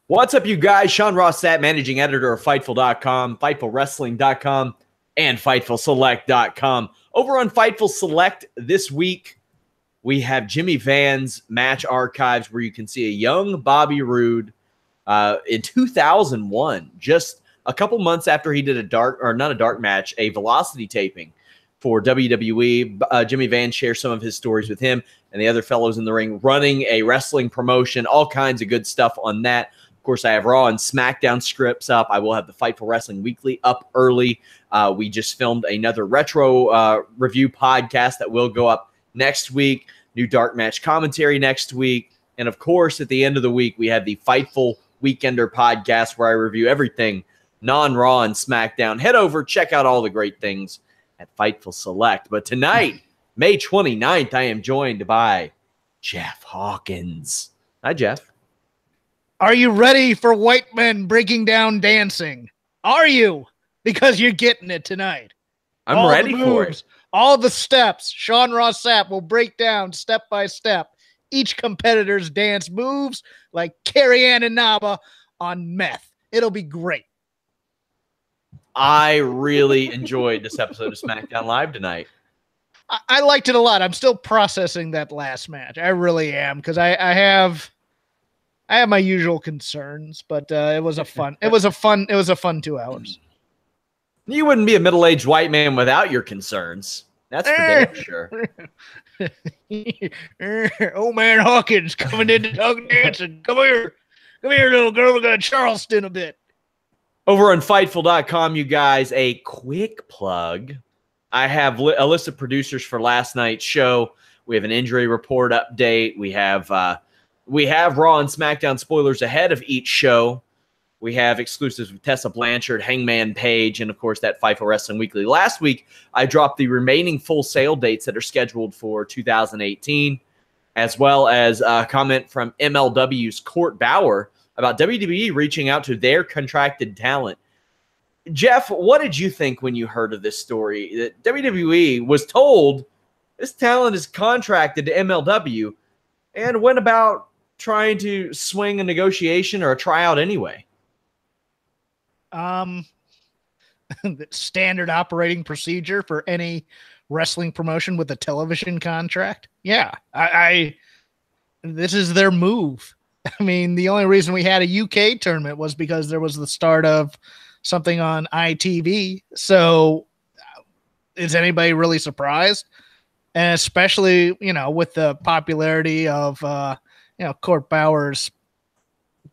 What's up, you guys? Sean Ross Sapp, managing editor of Fightful.com, FightfulWrestling.com, and FightfulSelect.com. Over on Fightful Select this week, we have Jimmy Van's match archives where you can see a young Bobby Roode in 2001, just a couple months after he did a Velocity taping for WWE. Jimmy Van shares some of his stories with him and the other fellows in the ring, running a wrestling promotion, all kinds of good stuff on that. Of course, I have Raw and Smackdown scripts up. I will have the Fightful Wrestling Weekly up early. We just filmed another retro review podcast that will go up next week. New dark match commentary next week. And of course, at the end of the week, we have the Fightful Weekender podcast where I review everything non-Raw and Smackdown. Head over, check out all the great things at Fightful Select. But tonight, May 29th, I am joined by Jeff Hawkins. Hi, Jeff. Are you ready for white men breaking down dancing? Are you? Because you're getting it tonight. I'm ready for it. All the steps. Sean Ross Sapp will break down step by step each competitor's dance moves like Carrie Ann and Naba on meth. It'll be great. I really enjoyed this episode of SmackDown Live tonight. I liked it a lot. I'm still processing that last match. I really am, because I have my usual concerns, but it was a fun 2 hours. You wouldn't be a middle-aged white man without your concerns. That's for damn sure. Old man Hawkins coming in to talk dancing. Come here, little girl. We're going to Charleston a bit. Over on Fightful.com, you guys, a quick plug. I have a list of producers for last night's show. We have an injury report update. We have Raw and SmackDown spoilers ahead of each show. We have exclusives with Tessa Blanchard, Hangman Page, and, of course, that Fightful Wrestling Weekly. Last week, I dropped the remaining full sale dates that are scheduled for 2018, as well as a comment from MLW's Court Bauer about WWE reaching out to their contracted talent. Jeff, what did you think when you heard of this story? That WWE was told this talent is contracted to MLW and went about trying to swing a negotiation or a tryout anyway. Standard operating procedure for any wrestling promotion with a television contract. Yeah, this is their move. I mean, the only reason we had a UK tournament was because there was the start of something on ITV. So is anybody really surprised? And especially, with the popularity of, Court Bauer's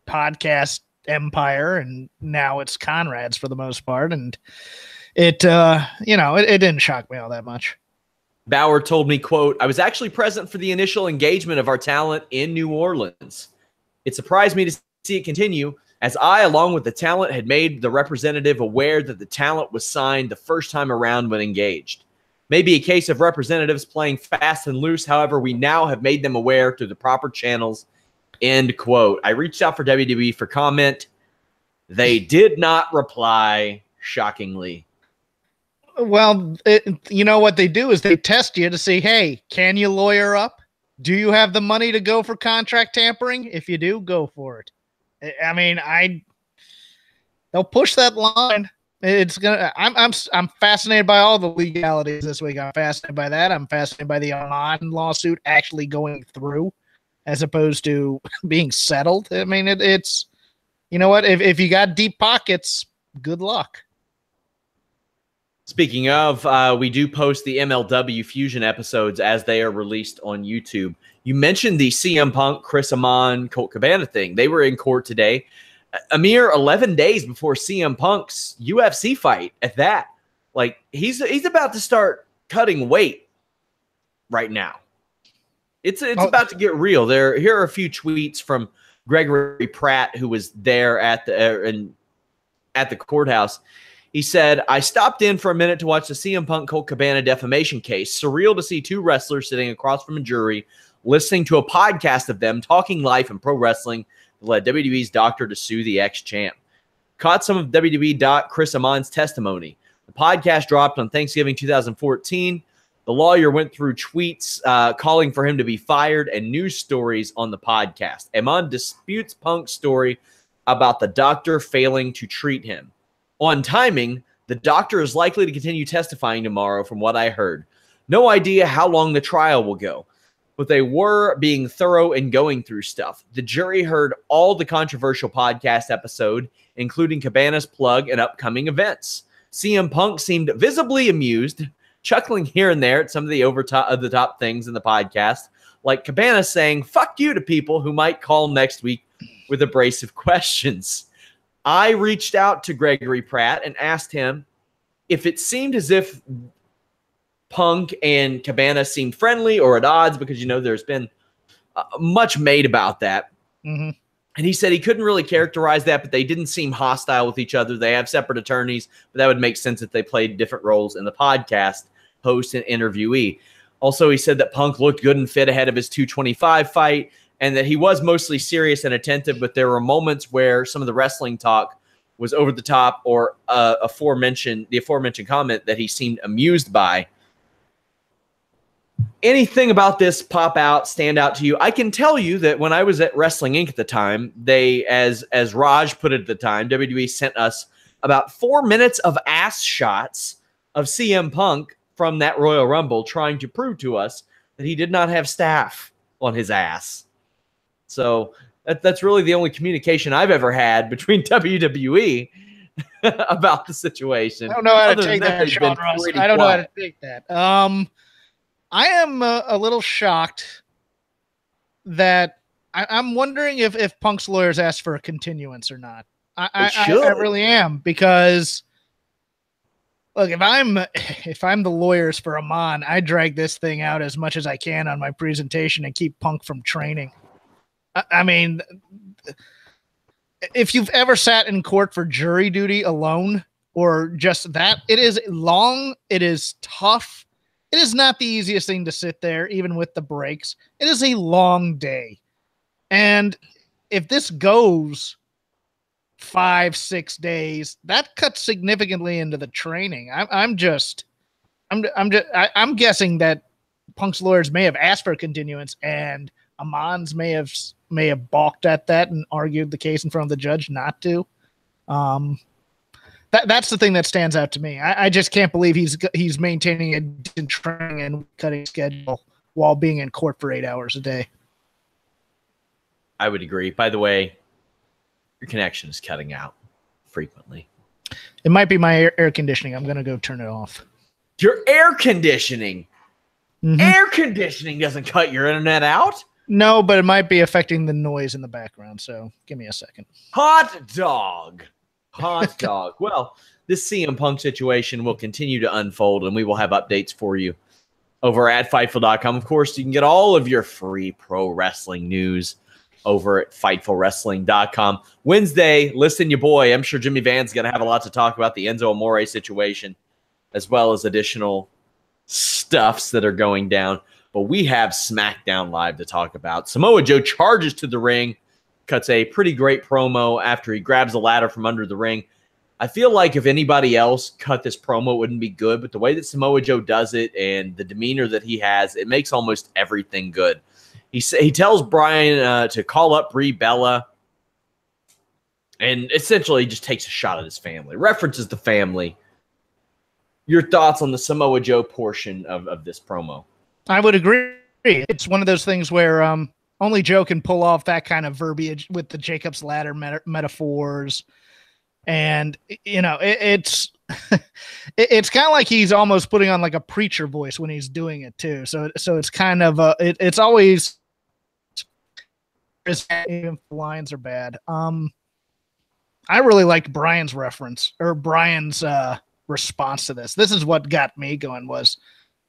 podcast empire, and now it's Conrad's for the most part. And it didn't shock me all that much. Bauer told me, quote, "I was actually present for the initial engagement of our talent in New Orleans. It surprised me to see it continue, as I, along with the talent, had made the representative aware that the talent was signed the first time around when engaged. Maybe a case of representatives playing fast and loose. However, we now have made them aware through the proper channels." End quote. I reached out for WWE for comment. They did not reply, shockingly. Well, what they do is they test you to see, hey, can you lawyer up? Do you have the money to go for contract tampering? If you do, go for it. I mean, they'll push that line. I'm fascinated by all the legalities this week. I'm fascinated by that. I'm fascinated by the Oman lawsuit actually going through, as opposed to being settled. I mean, it's if you got deep pockets, good luck. Speaking of, we do post the MLW Fusion episodes as they are released on YouTube. You mentioned the CM Punk, Chris Amon, Colt Cabana thing. They were in court today, a mere 11 days before CM Punk's UFC fight at that. Like, he's about to start cutting weight right now. It's about to get real. Here are a few tweets from Gregory Pratt, who was there at the courthouse. He said, "I stopped in for a minute to watch the CM Punk Colt Cabana defamation case. Surreal to see two wrestlers sitting across from a jury, listening to a podcast of them talking life and pro wrestling that led WWE's doctor to sue the ex-champ. Caught some of WWE doc Chris Amon's testimony. The podcast dropped on Thanksgiving 2014. The lawyer went through tweets calling for him to be fired and news stories on the podcast. Amon disputes Punk's story about the doctor failing to treat him. On timing, the doctor is likely to continue testifying tomorrow from what I heard. No idea how long the trial will go, but they were being thorough and going through stuff. The jury heard all the controversial podcast episode, including Cabana's plug and upcoming events. CM Punk seemed visibly amused, chuckling here and there at some of the over-the-top things in the podcast, like Cabana saying, "fuck you" to people who might call next week with abrasive questions. I reached out to Gregory Pratt and asked him if it seemed as if Punk and Cabana seemed friendly or at odds, because, you know, there's been much made about that. Mm-hmm. And he said he couldn't really characterize that, but they didn't seem hostile with each other. They have separate attorneys, but that would make sense if they played different roles in the podcast, host and interviewee. Also, he said that Punk looked good and fit ahead of his 225 fight, and that he was mostly serious and attentive, but there were moments where some of the wrestling talk was over the top, or the aforementioned comment that he seemed amused by. Anything about this pop out, stand out to you? I can tell you that when I was at Wrestling Inc. at the time, they, as Raj put it at the time, WWE sent us about 4 minutes of ass shots of CM Punk from that Royal Rumble, trying to prove to us that he did not have staff on his ass. So that's really the only communication I've ever had between WWE about the situation. I don't know how to take that, Sean Ross. I don't know how to take that. I am a little shocked that I'm wondering if Punk's lawyers asked for a continuance or not. I really am, because look, if I'm the lawyers for Amon, I drag this thing out as much as I can on my presentation and keep Punk from training. I mean, if you've ever sat in court for jury duty alone or just that, it is long, it is tough. It is not the easiest thing to sit there, even with the breaks. It is a long day. And if this goes 5-6 days, that cuts significantly into the training. I'm guessing that Punk's lawyers may have asked for a continuance, and Amon's may have balked at that and argued the case in front of the judge not to. That's the thing that stands out to me. I just can't believe he's maintaining a decent training and cutting schedule while being in court for 8 hours a day. I would agree. By the way, your connection is cutting out frequently. It might be my air conditioning. I'm going to go turn it off. Your air conditioning? Mm-hmm. Air conditioning doesn't cut your internet out? No, but it might be affecting the noise in the background, so give me a second. Hot dog. Hot dog. Well, this CM Punk situation will continue to unfold, and we will have updates for you over at Fightful.com. Of course, you can get all of your free pro wrestling news over at FightfulWrestling.com. Wednesday, listen, your boy. I'm sure Jimmy Van's going to have a lot to talk about the Enzo Amore situation, as well as additional stuffs that are going down. But we have SmackDown Live to talk about. Samoa Joe charges to the ring, cuts a pretty great promo after he grabs the ladder from under the ring. I feel like if anybody else cut this promo, it wouldn't be good, but the way that Samoa Joe does it and the demeanor that he has, it makes almost everything good. He tells Bryan to call up Brie Bella, and essentially just takes a shot at his family, references the family. Your thoughts on the Samoa Joe portion of this promo? I would agree. It's one of those things where only Joe can pull off that kind of verbiage with the Jacob's Ladder metaphors. And, you know, it's it's kind of like he's almost putting on like a preacher voice when he's doing it too. So it's kind of it's always, even if the lines are bad. I really liked Bryan's reference, or Bryan's response to this. This is what got me going. Was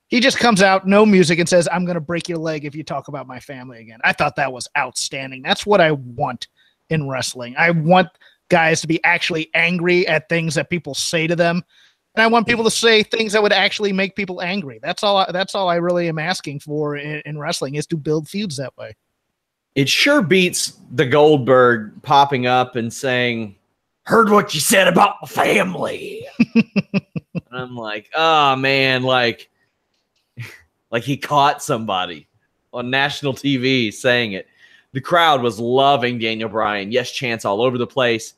he just comes out, no music, and says, "I'm going to break your leg if you talk about my family again." I thought that was outstanding. That's what I want in wrestling. I want guys to be actually angry at things that people say to them, and I want people to say things that would actually make people angry. That's all I really am asking for in wrestling, is to build feuds that way. It sure beats the Goldberg popping up and saying, "Heard what you said about my family." And I'm like, oh man, like he caught somebody on national TV saying it. The crowd was loving Daniel Bryan. Yes chants all over the place.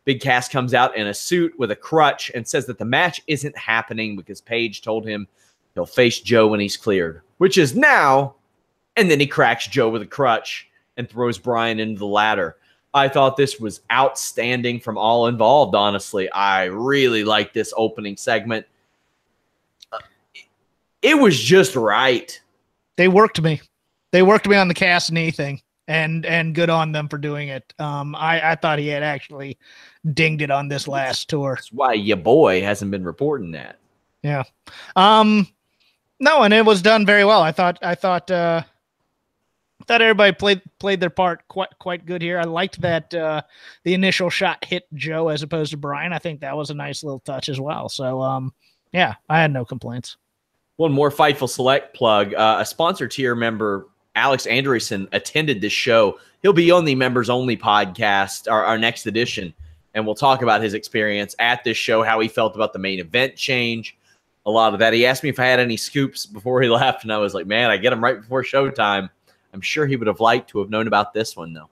Big Cass comes out in a suit with a crutch and says that the match isn't happening because Paige told him he'll face Joe when he's cleared, which is now. And then he cracks Joe with a crutch and throws Bryan into the ladder. I thought this was outstanding from all involved, honestly. I really liked this opening segment. It was just right. They worked me. They worked me on the Cass knee thing, and good on them for doing it. I thought he had actually dinged it on this last tour. That's why your boy hasn't been reporting that. Yeah. No, and it was done very well. I thought everybody played their part quite good here. I liked that the initial shot hit Joe as opposed to Bryan. I think that was a nice little touch as well. So yeah, I had no complaints. One more Fightful Select plug. A sponsor tier member, Alex Andreessen, attended this show. He'll be on the members only podcast, our next edition, and we'll talk about his experience at this show, how he felt about the main event change, a lot of that. He asked me if I had any scoops before he left, and I was like, man, I get him right before showtime. I'm sure he would have liked to have known about this one, though.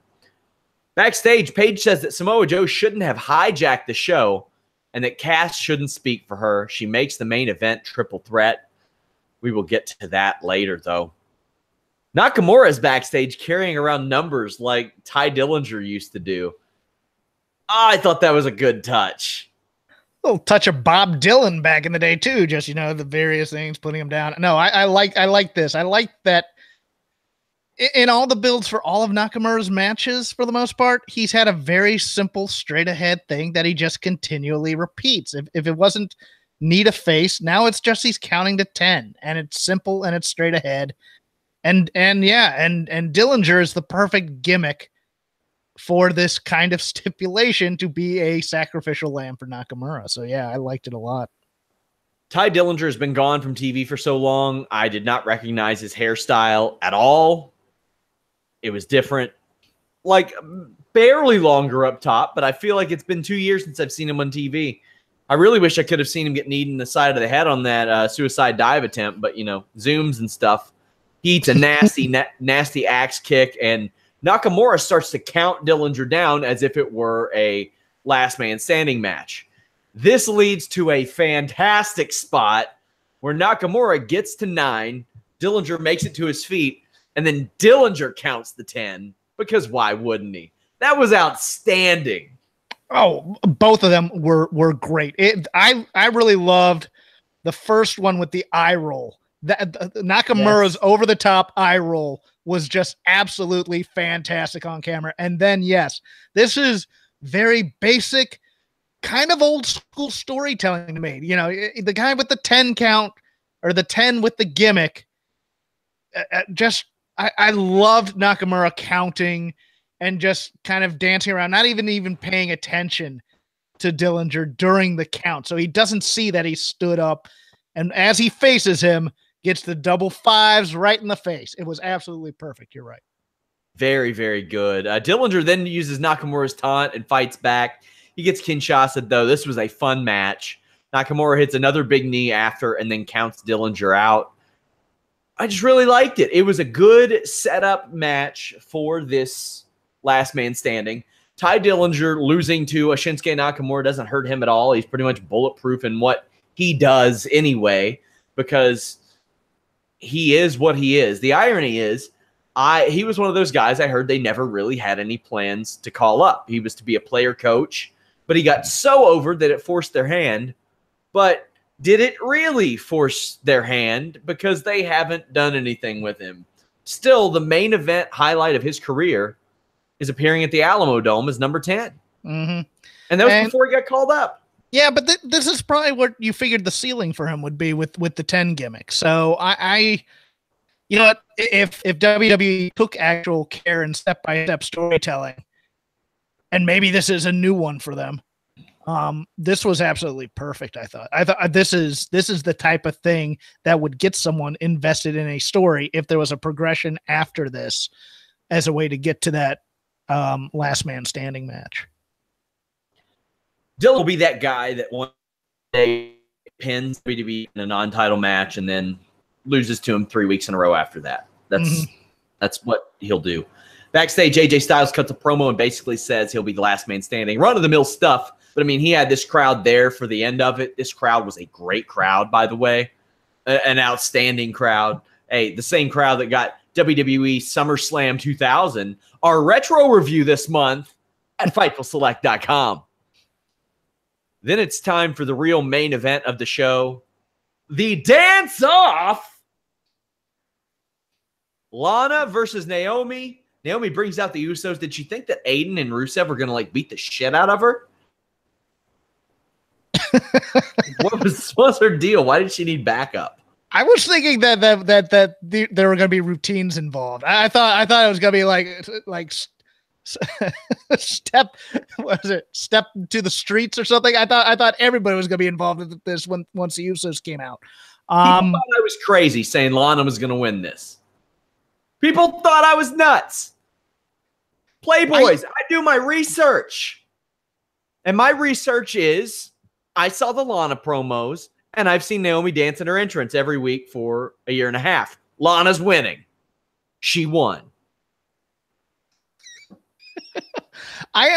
Backstage, Paige says that Samoa Joe shouldn't have hijacked the show and that Cass shouldn't speak for her. She makes the main event triple threat. We will get to that later, though. Nakamura is backstage carrying around numbers like Ty Dillinger used to do. I thought that was a good touch. A little touch of Bob Dylan back in the day, too. Just, the various things, putting him down. No, I like this. I like that in all the builds for all of Nakamura's matches, for the most part, he's had a very simple, straight-ahead thing that he just continually repeats. If it wasn't need a face, now it's just he's counting to 10, and it's simple and it's straight ahead. And Dillinger is the perfect gimmick for this kind of stipulation to be a sacrificial lamb for Nakamura. So yeah, I liked it a lot. Ty Dillinger has been gone from TV for so long. I did not recognize his hairstyle at all. It was different, like barely longer up top, but I feel like it's been 2 years since I've seen him on TV. I really wish I could have seen him get kneed in the side of the head on that suicide dive attempt, but, zooms and stuff. He eats a nasty, nasty axe kick, and Nakamura starts to count Dillinger down as if it were a last man standing match. This leads to a fantastic spot where Nakamura gets to 9, Dillinger makes it to his feet, and then Dillinger counts the 10, because why wouldn't he? That was outstanding. Oh, both of them were great. I really loved the first one with the eye roll. Nakamura's over the top eye roll was just absolutely fantastic on camera. And then, yes, this is very basic, kind of old school storytelling to me. The guy with the 10 count or the 10 with the gimmick. I loved Nakamura counting and just kind of dancing around, not even paying attention to Dillinger during the count. So he doesn't see that he stood up. And as he faces him, gets the double fives right in the face. It was absolutely perfect. You're right. Very, very good. Dillinger then uses Nakamura's taunt and fights back. He gets Kinshasa, though. This was a fun match. Nakamura hits another big knee after and then counts Dillinger out. I just really liked it. It was a good setup match for this last man standing. Ty Dillinger losing to a Shinsuke Nakamura doesn't hurt him at all. He's pretty much bulletproof in what he does anyway, because he is what he is. The irony is, he was one of those guys I heard they never really had any plans to call up. He was to be a player coach, but he got so over that it forced their hand. But did it really force their hand? Because they haven't done anything with him. Still, the main event highlight of his career is appearing at the Alamo Dome as number 10. Mm-hmm. And that was before he got called up. Yeah, but this is probably what you figured the ceiling for him would be with the 10 gimmick. So I you know what, if WWE took actual care and step-by-step storytelling, and maybe this is a new one for them, this was absolutely perfect. I thought this is the type of thing that would get someone invested in a story if there was a progression after this as a way to get to that last man standing match. Dylan will be that guy that one day pins WWE in a non-title match and then loses to him 3 weeks in a row after that. That's what he'll do. Backstage, AJ Styles cuts a promo and basically says he'll be the last man standing. Run-of-the-mill stuff, but I mean, he had this crowd there for the end of it. This crowd was a great crowd, by the way. An outstanding crowd. Hey, the same crowd that got WWE SummerSlam 2000. Our retro review this month at FightfulSelect.com. Then it's time for the real main event of the show. The dance-off. Lana versus Naomi. Naomi brings out the Usos. Did she think that Aiden and Rusev were going to beat the shit out of her? What was her deal? Why did she need backup? I was thinking that there were going to be routines involved. I thought it was going to be like step to the streets or something. I thought everybody was going to be involved in this once the Usos came out. People thought I was crazy saying Lana was going to win this. People thought I was nuts. Playboys, I do my research. And my research is I saw the Lana promos, and I've seen Naomi dance in her entrance every week for a year and a half. Lana's winning. She won.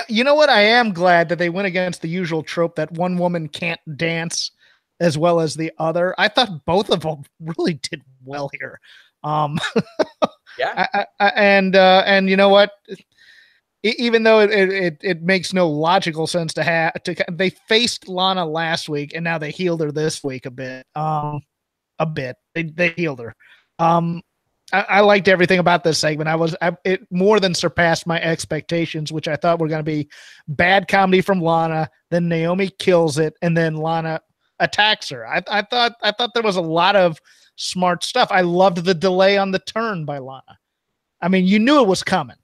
You know what? I am glad that they went against the usual trope that one woman can't dance as well as the other. I thought both of them really did well here. Yeah. And you know what? Even though it makes no logical sense they faced Lana last week and now they healed her this week a bit. They healed her. I liked everything about this segment. It more than surpassed my expectations, which I thought were going to be bad comedy from Lana. Then Naomi kills it, and then Lana attacks her. I thought there was a lot of smart stuff. I loved the delay on the turn by Lana. I mean, you knew it was coming.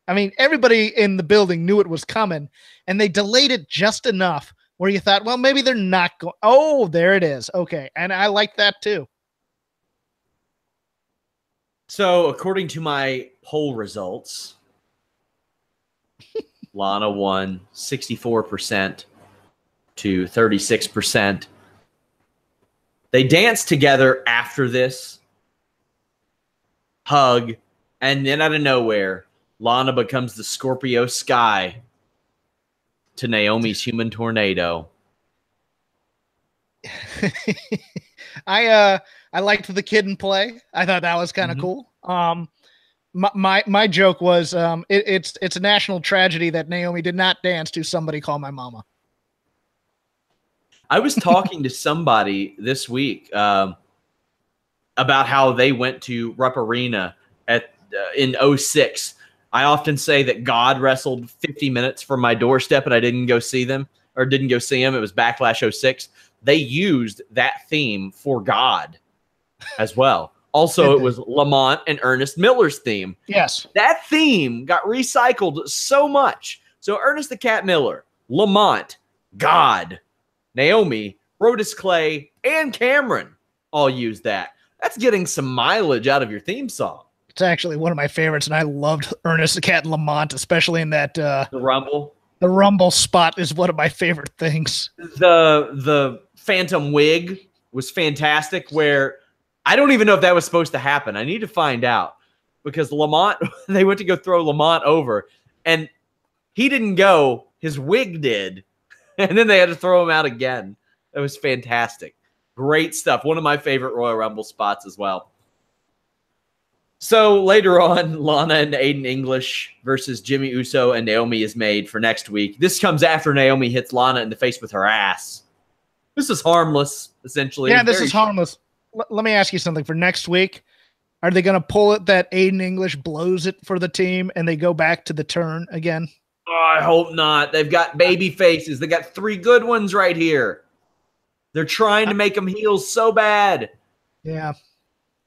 I mean, everybody in the building knew it was coming, and they delayed it just enough where you thought, well, maybe they're not going. Oh, there it is. Okay, and I like that too. So, according to my poll results, Lana won 64% to 36%. They danced together after this, hug, and then out of nowhere, Lana becomes the Scorpio Sky to Naomi's Human Tornado. I liked the kid in play. I thought that was kind of cool. My joke was it's a national tragedy that Naomi did not dance to Somebody Call My Mama. I was talking to somebody this week about how they went to Rupp Arena in 06. I often say that God wrestled 50 minutes from my doorstep and I didn't go see them or didn't go see him. It was Backlash 06. They used that theme for God as well. Also, it was Lamont and Ernest Miller's theme. Yes. That theme got recycled so much. So Ernest the Cat Miller, Lamont, God, Naomi, Brodus Clay, and Cameron all used that. That's getting some mileage out of your theme song. It's actually one of my favorites, and I loved Ernest the Cat and Lamont, especially in that the Rumble. The Rumble spot is one of my favorite things. The Phantom wig was fantastic, where I don't even know if that was supposed to happen. I need to find out, because Lamont, they went to go throw Lamont over, and he didn't go. His wig did, and then they had to throw him out again. It was fantastic. Great stuff. One of my favorite Royal Rumble spots as well. So later on, Lana and Aiden English versus Jimmy Uso and Naomi is made for next week. This comes after Naomi hits Lana in the face with her ass. This is harmless, essentially. Yeah, this is harmless. Let me ask you something. For next week, are they going to pull it that Aiden English blows it for the team and they go back to the turn again? Oh, I hope not. They've got baby faces. They got 3 good ones right here. They're trying to make them heels so bad. Yeah.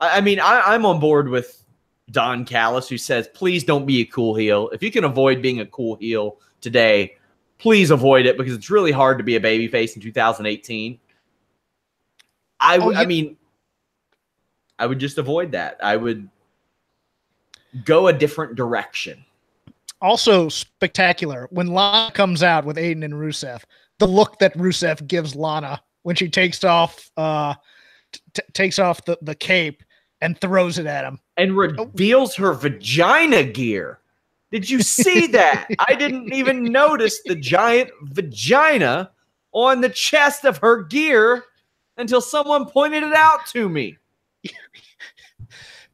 I mean, I'm on board with Don Callis, who says, please don't be a cool heel. If you can avoid being a cool heel today, please avoid it, because it's really hard to be a babyface in 2018. I mean, I would just avoid that. I would go a different direction. Also spectacalar, when Lana comes out with Aiden and Rusev, the look that Rusev gives Lana when she takes off the cape and throws it at him. And reveals her vagina gear. Did you see that? I didn't even notice the giant vagina on the chest of her gear until someone pointed it out to me.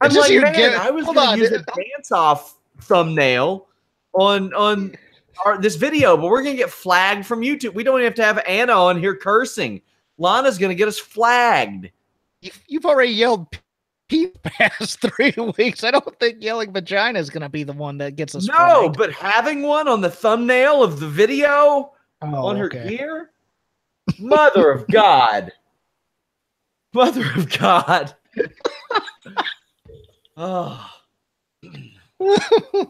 I'm like, man, I was going to use a dance-off thumbnail on this video, but we're going to get flagged from YouTube. We don't even have to have Anna on here cursing. Lana's going to get us flagged. You've already yelled peep past 3 weeks. I don't think yelling vagina is going to be the one that gets us flagged. But having one on the thumbnail of the video on her gear? Mother of God. Mother of God. Oh.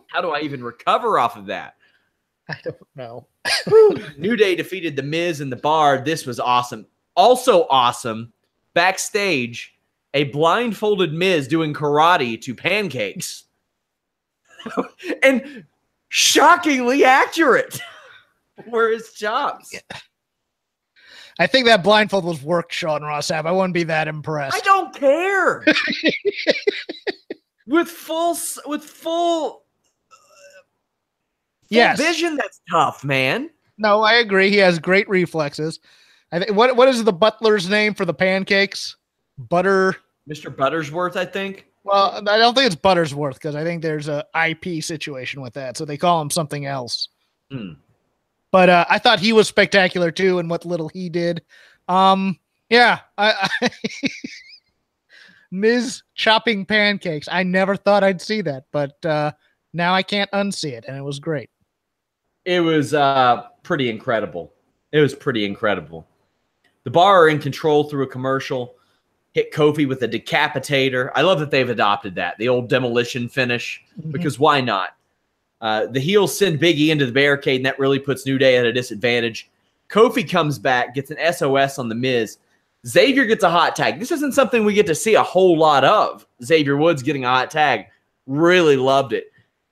How do I even recover off of that? I don't know. New Day defeated The Miz in the bar. This was awesome. Also awesome, backstage, a blindfolded Miz doing karate to pancakes. And shockingly accurate were his chops. Yeah. I think that blindfold was worked, Sean Ross Sapp. I wouldn't be that impressed. I don't care. with full vision, that's tough, man. No, I agree. He has great reflexes. I think what is the butler's name for the pancakes? Mr. Buttersworth, I think. Well, I don't think it's Buttersworth because I think there's a IP situation with that, so they call him something else. But I thought he was spectacular too, and what little he did. Yeah, Miz chopping pancakes. I never thought I'd see that, but now I can't unsee it, and it was great. It was pretty incredible. It was pretty incredible. The Bar are in control through a commercial. Hit Kofi with a decapitator. I love that they've adopted that, the old demolition finish, because why not? The heels send Big E into the barricade, and that really puts New Day at a disadvantage. Kofi comes back, gets an SOS on The Miz. Xavier gets a hot tag. This isn't something we get to see a whole lot of. Xavier Woods getting a hot tag. Really loved it.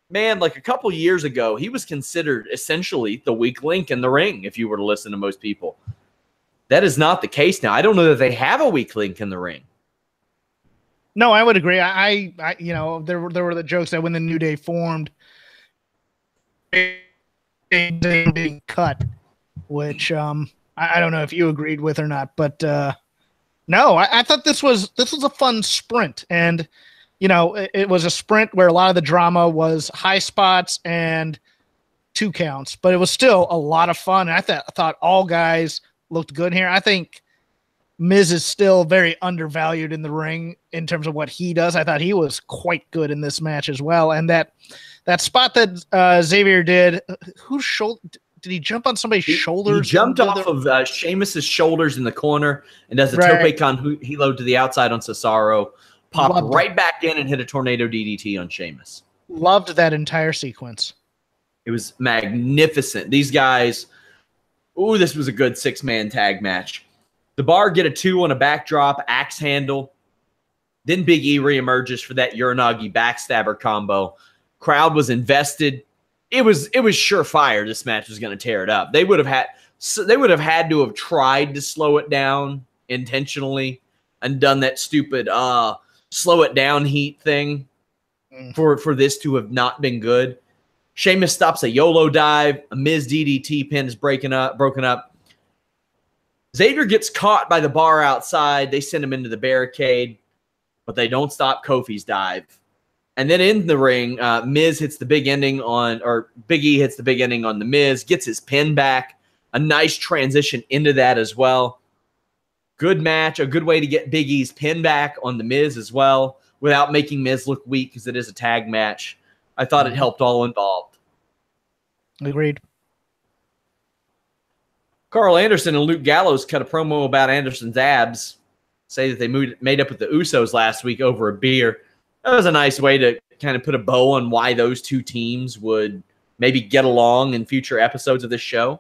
Man, like a couple years ago, he was considered essentially the weak link in the ring, if you were to listen to most people. That is not the case now. I don't know that they have a weak link in the ring. No, I would agree. I there were the jokes that when the New Day formed, being cut, which I don't know if you agreed with or not, but no, I thought this was a fun sprint, and it was a sprint where a lot of the drama was high spots and 2 counts, but it was still a lot of fun. And I thought all guys looked good here. I think Miz is still very undervalued in the ring in terms of what he does. I thought he was quite good in this match as well, and that spot that Xavier did, whose shoulder did he jump on somebody's shoulders? He jumped off of Sheamus's shoulders in the corner and does a tope con hilo to the outside on Cesaro, popped right back in and hit a tornado DDT on Sheamus. Loved that entire sequence. It was magnificent. These guys, this was a good 6-man tag match. The Bar get a 2 on a backdrop, axe handle. Then Big E reemerges for that Uranagi backstabber combo. Crowd was invested. It was surefire this match was going to tear it up. They would have had to have tried to slow it down intentionally and done that stupid slow it down heat thing for this to have not been good. Sheamus stops a YOLO dive. A Miz DDT pin is broken up. Xavier gets caught by the Bar outside. They send him into the barricade, but they don't stop Kofi's dive. And then in the ring, Big E hits the big ending on the Miz, gets his pin back. A nice transition into that as well. Good match, a good way to get Big E's pin back on the Miz as well, without making Miz look weak because it is a tag match. I thought it helped all involved. Agreed. Carl Anderson and Luke Gallows cut a promo about Anderson's abs, say that they made up with the Usos last week over a beer. That was a nice way to kind of put a bow on why those two teams would maybe get along in future episodes of this show.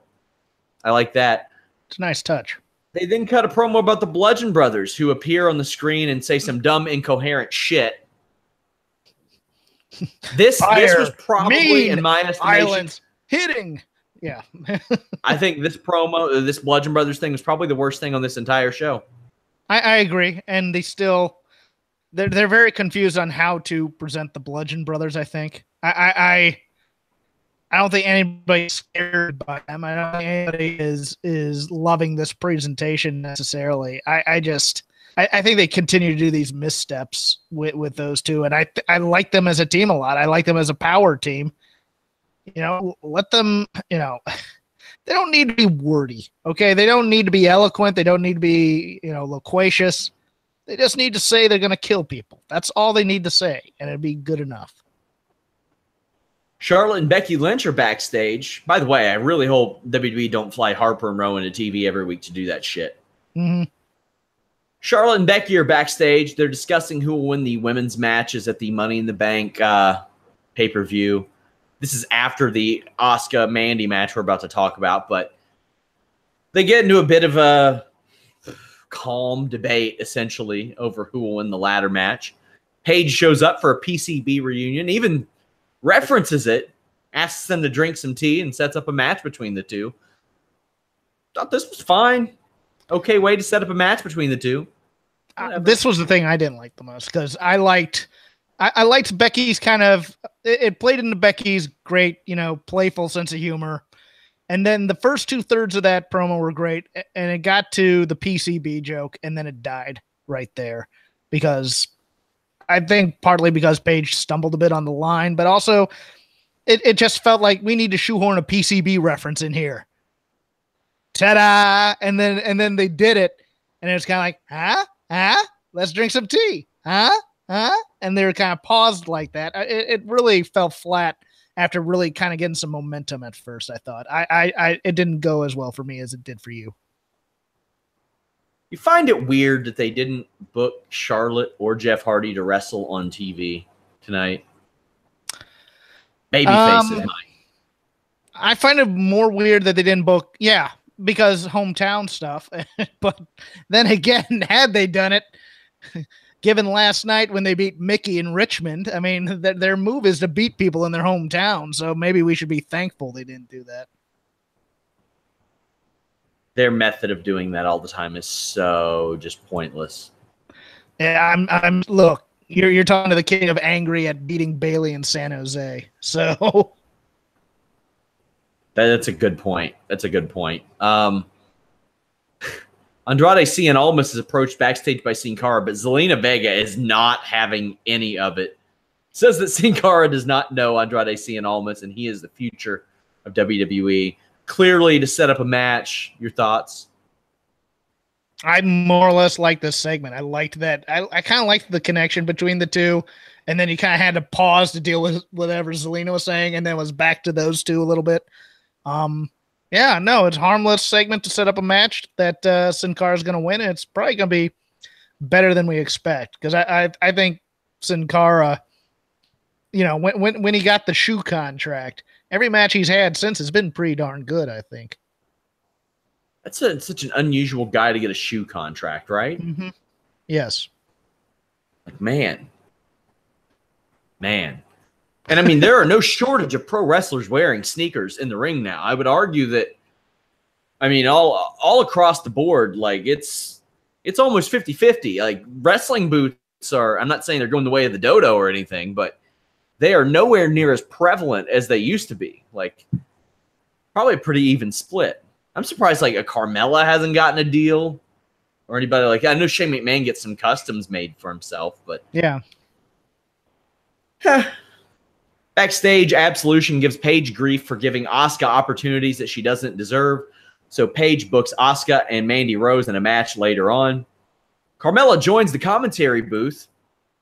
I like that. It's a nice touch. They then cut a promo about the Bludgeon Brothers, who appear on the screen and say some dumb, incoherent shit. This was probably, in my estimation, violence, hitting. Yeah. I think this Bludgeon Brothers thing was probably the worst thing on this entire show. I agree. And they're very confused on how to present the Bludgeon Brothers, I think. I I don't think anybody's scared by them. I don't think anybody is loving this presentation necessarily. I think they continue to do these missteps with those two, and I like them as a team a lot. I like them as a power team. Let them. They don't need to be wordy. Okay, they don't need to be eloquent. They don't need to be loquacious. They just need to say they're going to kill people. That's all they need to say, and it'd be good enough. Charlotte and Becky Lynch are backstage. By the way, I really hope WWE don't fly Harper and Rowan to TV every week to do that shit. Mm-hmm. Charlotte and Becky are backstage. They're discussing who will win the women's matches at the Money in the Bank pay-per-view. This is after the Asuka Mandy match we're about to talk about, but they get into a bit of a calm debate, essentially, over who will win the ladder match. Paige shows up for a PCB reunion, even references it, asks them to drink some tea, and sets up a match between the two. Thought this was fine. Okay way to set up a match between the two. This was the thing I didn't like the most, because I liked Becky's kind of, it played into Becky's great, playful sense of humor. And then the first 2/3 of that promo were great. And it got to the PCB joke, and then it died right there, because I think partly because Paige stumbled a bit on the line, but also it just felt like we need to shoehorn a PCB reference in here. Ta-da! And then they did it, and it was kind of like, let's drink some tea. And they were kind of paused like that. It really fell flat after really kind of getting some momentum at first, I thought. It didn't go as well for me as it did for you. You find it weird that they didn't book Charlotte or Jeff Hardy to wrestle on TV tonight? Babyfaces might. I find it more weird that they didn't book, because hometown stuff. But then again, had they done it, given last night when they beat Mickey in Richmond, I mean, their move is to beat people in their hometown. So maybe we should be thankful they didn't do that. Their method of doing that all the time is so just pointless. Yeah, I'm look, you're talking to the king of angry at beating Bayley in San Jose. So that's a good point. That's a good point. Andrade Cien Almas is approached backstage by Sin Cara, but Zelina Vega is not having any of it. Says that Sin Cara does not know Andrade Cien Almas, and he is the future of WWE. Clearly to set up a match. Your thoughts? I more or less like this segment. I liked that. I kind of liked the connection between the two, and then you kind of had to pause to deal with whatever Zelina was saying, and then was back to those two a little bit. It's a harmless segment to set up a match that Sin Cara is going to win, and it's probably going to be better than we expect, because I think Sin Cara, when he got the shoe contract, every match he's had since has been pretty darn good, I think. That's such an unusual guy to get a shoe contract, right? Mm-hmm. Yes. Like, man. And I mean, there are no shortage of pro wrestlers wearing sneakers in the ring now. I would argue that, I mean, all across the board, like it's almost 50-50. Like, wrestling boots are, I'm not saying they're going the way of the dodo or anything, but they are nowhere near as prevalent as they used to be. Like, probably a pretty even split. I'm surprised like a Carmella hasn't gotten a deal, or anybody like that. I know Shane McMahon gets some customs made for himself, but yeah. Backstage, Absolution gives Paige grief for giving Asuka opportunities that she doesn't deserve. So Paige books Asuka and Mandy Rose in a match later on. Carmella joins the commentary booth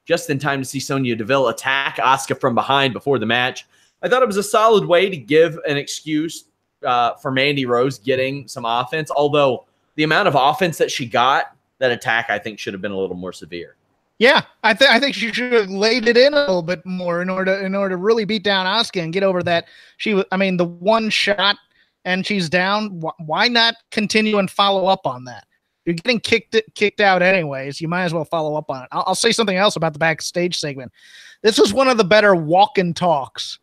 just in time to see Sonya Deville attack Asuka from behind before the match. I thought it was a solid way to give an excuse for Mandy Rose getting some offense, although the amount of offense that she got, that attack, I think, should have been a little more severe. Yeah, I think she should have laid it in a little bit more in order to really beat down Asuka and get over that. The one shot and she's down. Why not continue and follow up on that? You're getting kicked out anyways. You might as well follow up on it. I'll say something else about the backstage segment. This was one of the better walk and talks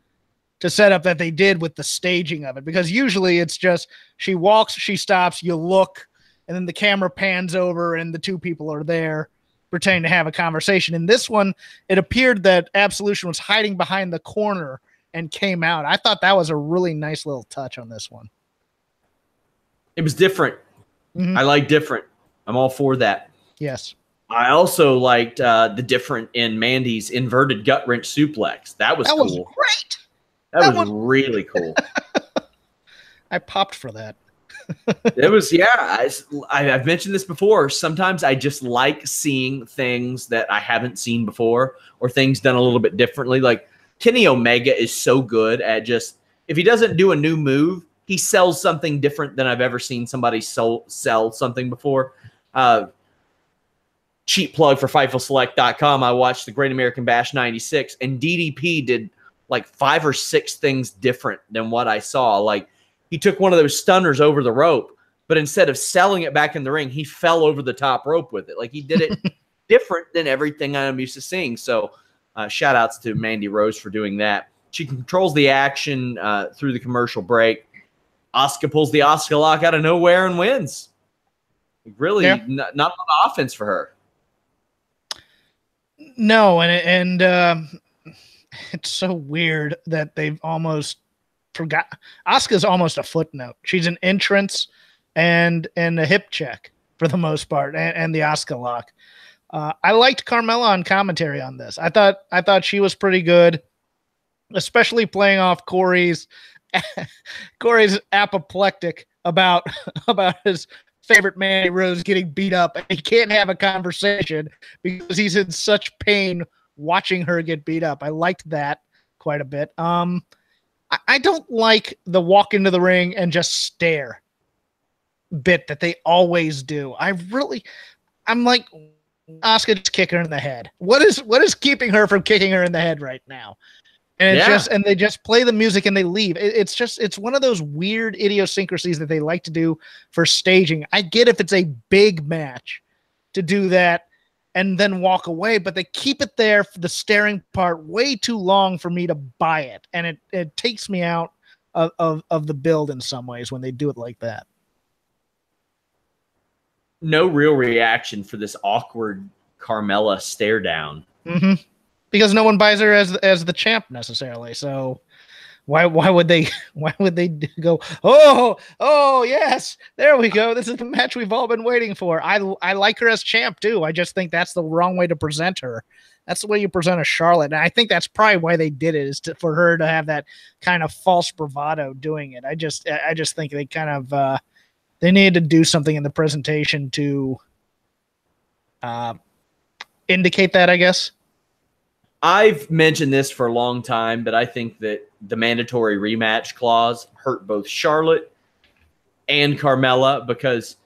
to set up that they did with the staging of it, because usually it's just she walks, she stops, you look, and then the camera pans over and the two people are there pretending to have a conversation. In this one, it appeared that Absolution was hiding behind the corner and came out. I thought that was a really nice little touch on this one. It was different. I like different. I'm all for that. Yes. I also liked the different in Mandy's inverted gut wrench suplex. That was cool. Was great. That was really cool. I popped for that. It was, yeah. I've mentioned this before. Sometimes I just like seeing things that I haven't seen before or things done a little bit differently. Like Kenny Omega is so good at just, if he doesn't do a new move, he sells something different than I've ever seen somebody sell something before. Cheap plug for FightfulSelect.com. I watched the Great American Bash 96, and DDP did like 5 or 6 things different than what I saw. Like, he took one of those stunners over the rope, but instead of selling it back in the ring, he fell over the top rope with it. Like, he did it different than everything I'm used to seeing. So shout outs to Mandy Rose for doing that. She controls the action through the commercial break. Asuka pulls the Asuka lock out of nowhere and wins. Really, not a lot of offense for her. No, and it's so weird that they've almost forgot. Asuka's almost a footnote. She's an entrance and a hip check for the most part, and the Asuka lock. I liked Carmella on commentary on this. I thought she was pretty good, especially playing off Corey's apoplectic about his favorite Mandy Rose getting beat up, and he can't have a conversation because he's in such pain watching her get beat up. I liked that quite a bit. I don't like the walk into the ring and just stare bit that they always do. I'm like, Asuka, just kick her in the head. What is keeping her from kicking her in the head right now? And it's and they just play the music and they leave. It's one of those weird idiosyncrasies that they like to do for staging. I get if it's a big match to do that and then walk away, but they keep it there for the staring part way too long for me to buy it. And it takes me out of the build in some ways when they do it like that. No real reaction for this awkward Carmella stare down. Mm-hmm. Because no one buys her as the champ necessarily. So why would they go, oh yes, there we go. This is the match we've all been waiting for. I like her as champ too. I just think that's the wrong way to present her. That's the way you present a Charlotte. And I think that's probably why they did it, is for her to have that kind of false bravado doing it. I just think they kind of they needed to do something in the presentation to indicate that, I guess. I've mentioned this for a long time, but I think that the mandatory rematch clause hurt both Charlotte and Carmella, because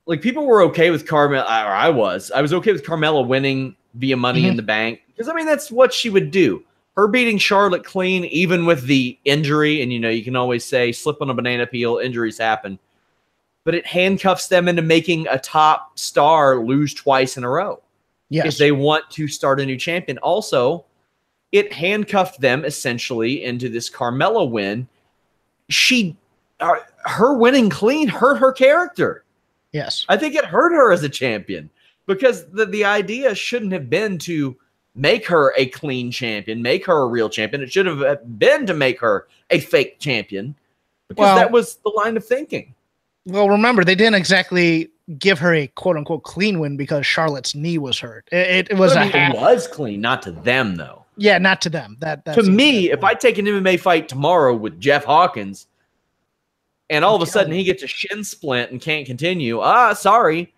like people were okay with Carmella, or I was okay with Carmella winning via Money in the Bank, because I mean, that's what she would do. Her beating Charlotte clean, even with the injury, and you can always say slip on a banana peel, injuries happen, but it handcuffs them into making a top star lose twice in a row. Yes. If they want to start a new champion. Also, it handcuffed them essentially into this Carmella win. Her winning clean hurt her character. Yes. I think it hurt her as a champion, because the idea shouldn't have been to make her a clean champion, make her a real champion. It should have been to make her a fake champion, because that was the line of thinking. Well, remember, they didn't exactly give her a quote-unquote clean win because Charlotte's knee was hurt. It was it was clean, not to them, though. Yeah, not to them. That's to me, if I take an MMA fight tomorrow with Jeff Hawkins, and all of a sudden he gets a shin splint and can't continue, sorry.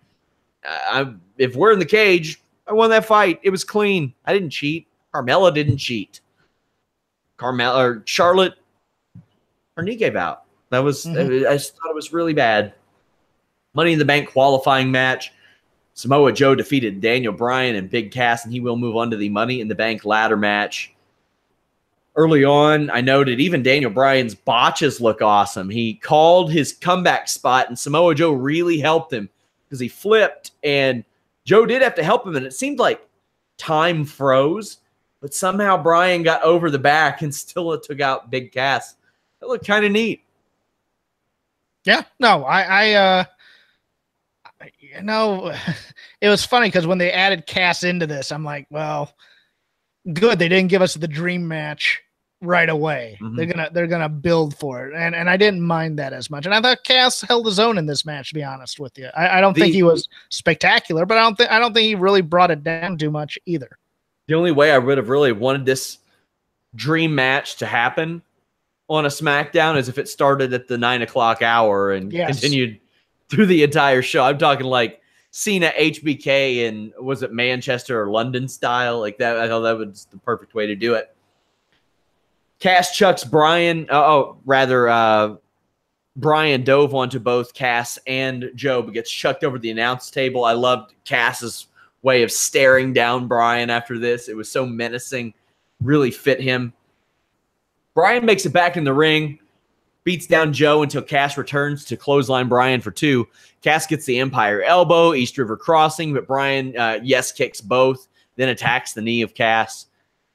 If we're in the cage, I won that fight. It was clean. I didn't cheat. Carmella didn't cheat. Charlotte, her knee gave out. That was I just thought it was really bad. Money in the Bank qualifying match. Samoa Joe defeated Daniel Bryan and Big Cass, and he will move on to the Money in the Bank ladder match. Early on, I noted even Daniel Bryan's botches look awesome. He called his comeback spot, and Samoa Joe really helped him because he flipped, and Joe did have to help him, and it seemed like time froze, but somehow Bryan got over the back and still took out Big Cass. That looked kind of neat. Yeah, no, it was funny because when they added Cass into this, I'm like, well, good. They didn't give us the dream match right away. They're gonna build for it, and I didn't mind that as much. And I thought Cass held his own in this match. To be honest with you, I don't think he was spectacular, but I don't think he really brought it down too much either. The only way I would have really wanted this dream match to happen on a SmackDown is if it started at the 9 o'clock hour and continued through the entire show. I'm talking like Cena HBK and was it Manchester or London style like that. I thought that was the perfect way to do it. Cass chucks Bryan. Bryan dove onto both Cass and Joe, but gets chucked over the announce table. I loved Cass's way of staring down Bryan after this. It was so menacing, really fit him. Bryan makes it back in the ring, beats down Joe until Cass returns to clothesline Bryan for 2. Cass gets the Empire Elbow, East River Crossing, but Bryan kicks both, then attacks the knee of Cass.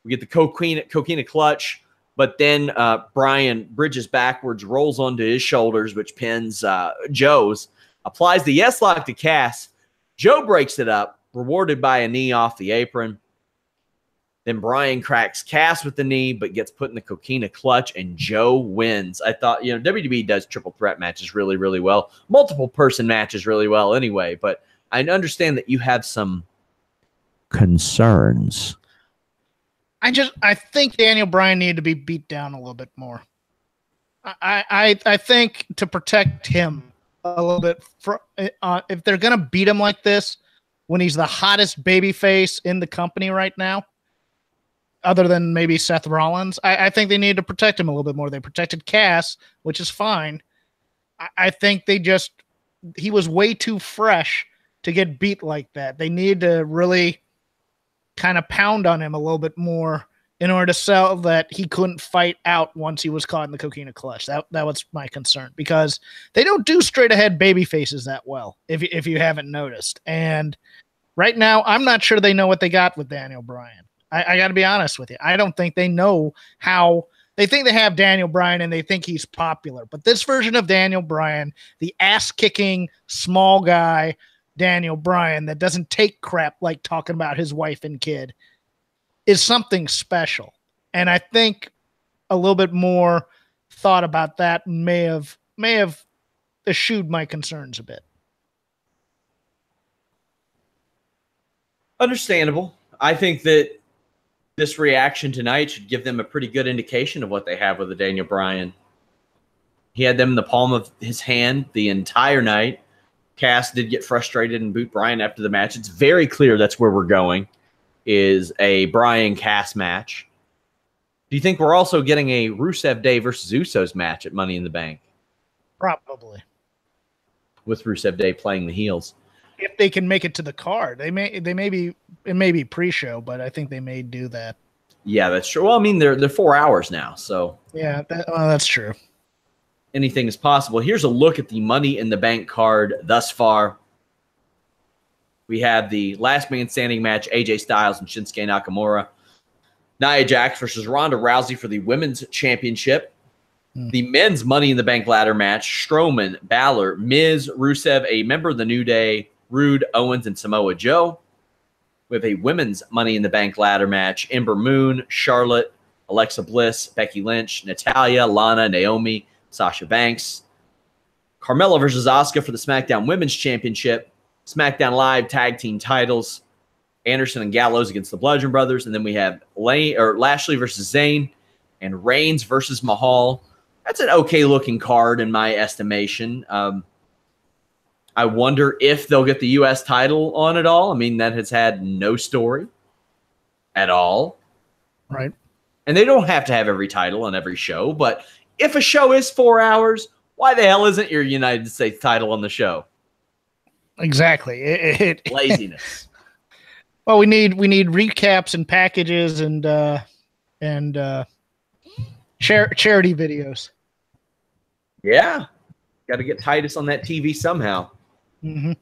We get the Coquina Clutch, but then Bryan bridges backwards, rolls onto his shoulders, which pins Joe's, applies the yes lock to Cass. Joe breaks it up, rewarded by a knee off the apron. Then Bryan cracks Cass with the knee, but gets put in the Coquina Clutch, and Joe wins. I thought, WWE does triple threat matches really, really well. Multiple person matches really well anyway, but I understand that you have some concerns. I think Daniel Bryan needed to be beat down a little bit more. I think to protect him a little bit, if they're going to beat him like this when he's the hottest babyface in the company right now, other than maybe Seth Rollins, I think they need to protect him a little bit more. They protected Cass, which is fine. I think he was way too fresh to get beat like that. They need to really kind of pound on him a little bit more in order to sell that he couldn't fight out once he was caught in the Coquina Clutch. That was my concern, because they don't do straight ahead baby faces that well, if you haven't noticed. And right now, I'm not sure they know what they got with Daniel Bryan. I got to be honest with you. I don't think they know how. They think they have Daniel Bryan and they think he's popular. But this version of Daniel Bryan, the ass-kicking, small guy Daniel Bryan that doesn't take crap like talking about his wife and kid, is something special. And I think a little bit more thought about that may have eschewed my concerns a bit. Understandable. I think that this reaction tonight should give them a pretty good indication of what they have with the Daniel Bryan. He had them in the palm of his hand the entire night. Cass did get frustrated and boot Bryan after the match. It's very clear that's where we're going, is a Bryan-Cass match. Do you think we're also getting a Rusev Day versus Usos match at Money in the Bank? Probably. With Rusev Day playing the heels. If they can make it to the card. It may be pre-show, but I think they may do that. Yeah, that's true. Well, I mean, they're 4 hours now, so. Yeah, that's true. Anything is possible. Here's a look at the Money in the Bank card thus far. We have the last man standing match, AJ Styles and Shinsuke Nakamura. Nia Jax versus Ronda Rousey for the Women's Championship. The men's Money in the Bank ladder match, Strowman, Balor, Miz, Rusev, a member of the New Day, Rude, Owens, and Samoa Joe. We have a women's Money in the Bank ladder match, Ember Moon, Charlotte, Alexa Bliss, Becky Lynch, Natalya, Lana, Naomi, Sasha Banks. Carmella versus Asuka for the SmackDown Women's Championship. SmackDown Live tag team titles, Anderson and Gallows against the Bludgeon Brothers. And then we have Lashley versus Zayn and Reigns versus Mahal. That's an okay-looking card in my estimation. I wonder if they'll get the U.S. title on it all. I mean, that has had no story at all. Right. And they don't have to have every title on every show, but if a show is 4 hours, why the hell isn't your United States title on the show? Exactly. Laziness. Well, we need recaps and packages and charity videos. Yeah. Got to get Titus on that TV somehow. Mm-hmm.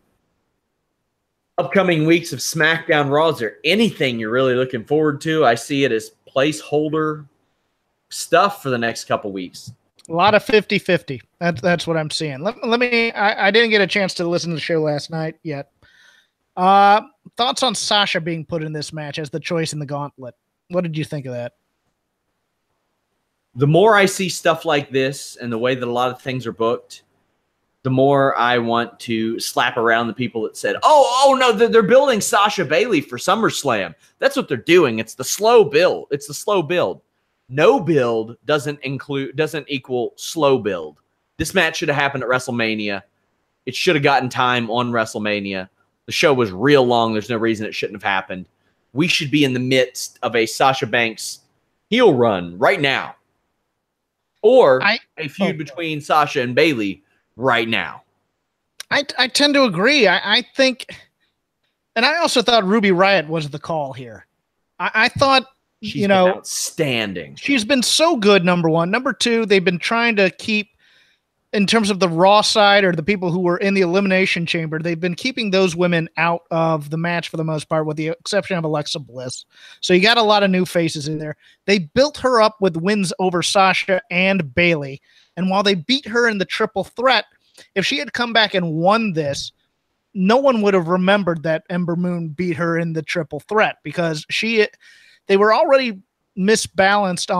Upcoming weeks of SmackDown Raw. Is there anything you're really looking forward to? I see it as placeholder stuff for the next couple weeks. A lot of 50-50. That's what I'm seeing. Let me. I didn't get a chance to listen to the show last night yet. Thoughts on Sasha being put in this match as the choice in the gauntlet? What did you think of that? The more I see stuff like this and the way that a lot of things are booked, the more I want to slap around the people that said, oh no, they're building Sasha Bailey for SummerSlam. That's what they're doing. It's the slow build. It's the slow build. No build doesn't equal slow build. This match should have happened at WrestleMania. It should have gotten time on WrestleMania. The show was real long. There's no reason it shouldn't have happened. We should be in the midst of a Sasha Banks heel run right now. Or a feud between Sasha and Bailey right now. I tend to agree. I think, and I also thought Ruby Riott was the call here. I thought, she's been outstanding. She's been so good, number one. Number two, they've been trying to keep, in terms of the Raw side or the people who were in the Elimination Chamber, they've been keeping those women out of the match for the most part, with the exception of Alexa Bliss. So you got a lot of new faces in there. They built her up with wins over Sasha and Bailey. And while they beat her in the triple threat, if she had come back and won this, no one would have remembered that Ember Moon beat her in the triple threat, because they were already misbalanced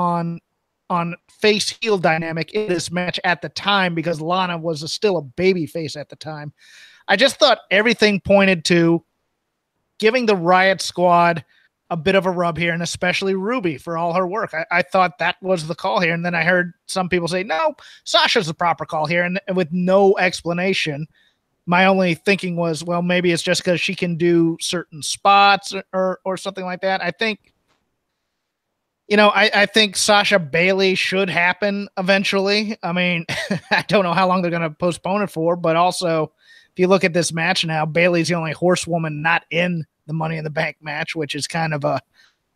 on face heel dynamic in this match at the time, because Lana was still a baby face at the time. I just thought everything pointed to giving the Riot Squad a bit of a rub here, and especially Ruby for all her work. I thought that was the call here. And then I heard some people say, no, Sasha's the proper call here. And with no explanation, my only thinking was, well, maybe it's just because she can do certain spots or something like that. I think, I think Sasha Bailey should happen eventually. I mean, I don't know how long they're going to postpone it for, but also if you look at this match now, Bailey's the only horsewoman not in the Money in the Bank match, which is kind of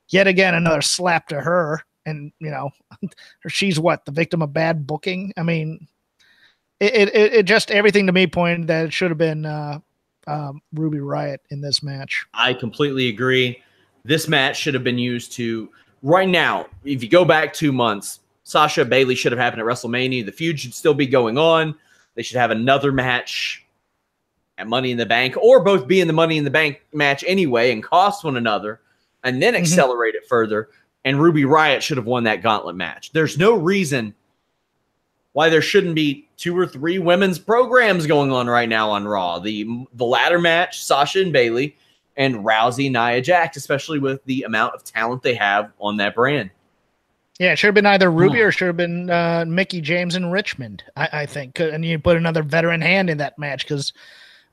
yet again another slap to her. And she's the victim of bad booking. I mean, it just, everything to me pointed that it should have been Ruby Riott in this match. I completely agree. This match should have been used to, right now, if you go back 2 months, Sasha Bailey should have happened at WrestleMania. The feud should still be going on. They should have another match at Money in the Bank, or both be in the Money in the Bank match anyway and cost one another, and then accelerate it further. And Ruby Riott should have won that gauntlet match. There's no reason why there shouldn't be 2 or 3 women's programs going on right now on Raw. The ladder match, Sasha and Bailey, and Rousey, Nia Jax, especially with the amount of talent they have on that brand. Yeah, it should have been either Ruby or it should have been Mickie James and Richmond, I think. And you put another veteran hand in that match, because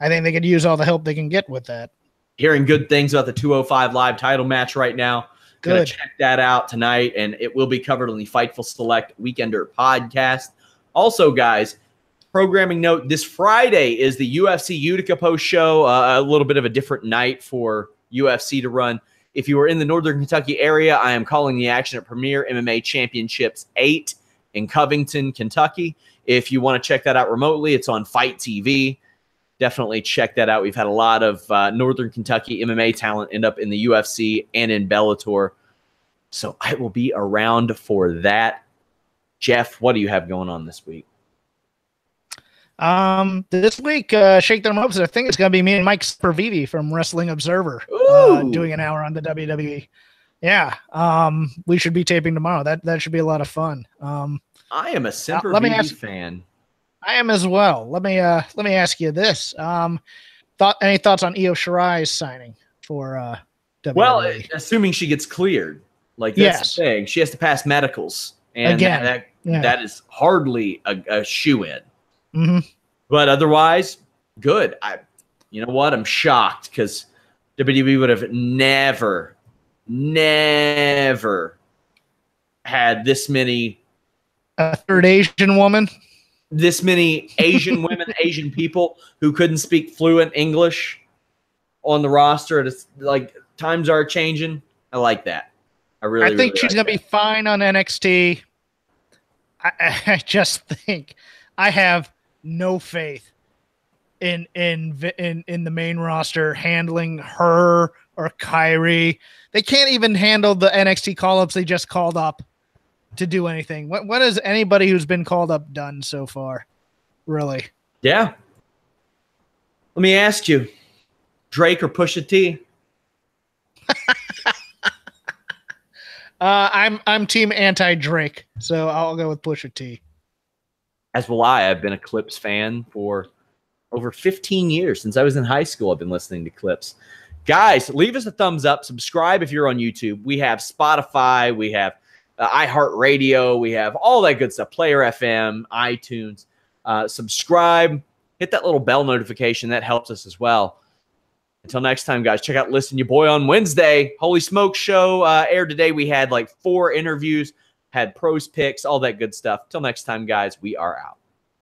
I think they could use all the help they can get with that. Hearing good things about the 205 Live title match right now. Gonna check that out tonight, and it will be covered on the Fightful Select Weekender podcast. Also, guys, programming note, this Friday is the UFC Utica post show, a little bit of a different night for UFC to run. If you are in the Northern Kentucky area, I am calling the action at Premier MMA Championships 8 in Covington, Kentucky. If you want to check that out remotely, it's on Fight TV. Definitely check that out. We've had a lot of Northern Kentucky MMA talent end up in the UFC and in Bellator. So I will be around for that. Jeff, what do you have going on this week? This week, Shake Them Hopes, I think it's going to be me and Mike Spervivi from Wrestling Observer doing an hour on the WWE. Yeah, we should be taping tomorrow. That should be a lot of fun. I am a Spervivi fan. I am as well. Let me ask you this. Any thoughts on Io Shirai's signing for WWE? Well, assuming she gets cleared. Like, that's the thing. She has to pass medicals. And again, that is hardly a shoe-in. Mm-hmm. But otherwise, good. You know what? I'm shocked, because WWE would have never had this many... A third Asian woman? This many Asian women, Asian people who couldn't speak fluent English on the roster. It's like, times are changing. I like that. I think she's going to be fine on NXT. I just think I have no faith in the main roster handling her or Kyrie. They can't even handle the NXT call-ups they just called up to do anything. What has anybody who's been called up done so far? Really? Yeah. Let me ask you, Drake or Pusha T? I'm team anti-Drake, so I'll go with Pusha T. As will I. I've been a Clips fan for over 15 years. Since I was in high school, I've been listening to Clips. Guys, leave us a thumbs up. Subscribe if you're on YouTube. We have Spotify. We have iHeartRadio. We have all that good stuff. Player FM, iTunes. Subscribe. Hit that little bell notification. That helps us as well. Until next time, guys, check out Listen Your Boy on Wednesday. Holy Smoke show aired today. We had like 4 interviews, had pros picks, all that good stuff. Until next time, guys, we are out.